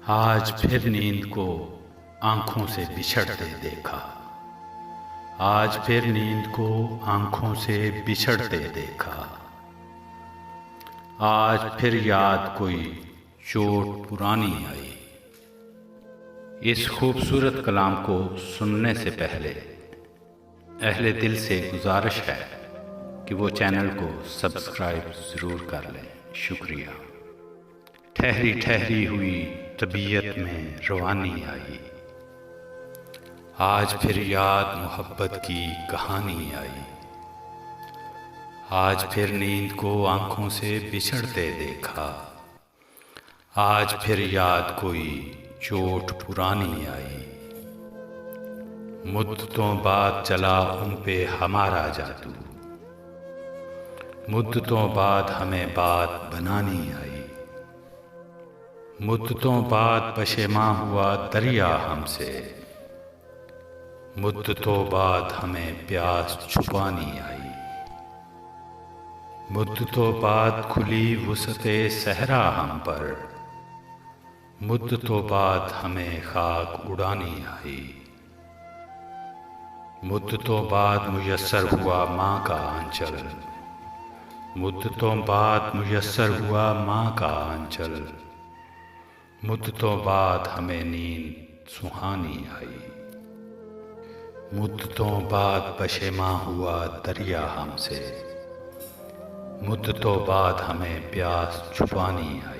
آج پھر نیند کو آنکھوں سے بچھڑتے دیکھا، آج پھر نیند کو آنکھوں سے بچھڑتے دیکھا، آج پھر یاد کوئی چوٹ پرانی آئی۔ اس خوبصورت کلام کو سننے سے پہلے اہل دل سے گزارش ہے کہ وہ چینل کو سبسکرائب ضرور کر لیں۔ شکریہ۔ ٹھہری ٹھہری ہوئی طبیعت میں روانی آئی، آج پھر یاد محبت کی کہانی آئی، آج پھر نیند کو آنکھوں سے بچھڑتے دیکھا، آج پھر یاد کوئی چوٹ پرانی آئی۔ مدتوں بعد چلا ان پہ ہمارا جادو، مدتوں بعد ہمیں بات بنانی آئی، مدتوں بعد پشیماں ہوا دریا ہم سے، مدتوں بعد ہمیں پیاس چھپانی آئی، مدتوں بعد کھلی وسعت صحرا ہم پر، مدتوں بعد ہمیں خاک اڑانی آئی، مدتوں بعد میسر ہوا ماں کا آنچل، مدتوں بعد میسر ہوا ماں کا آنچل، مدتوں بعد ہمیں نیند سہانی آئی، مدتوں بعد پشیماں ہوا دریا ہم سے، مدتوں بعد ہمیں پیاس چھپانی آئی۔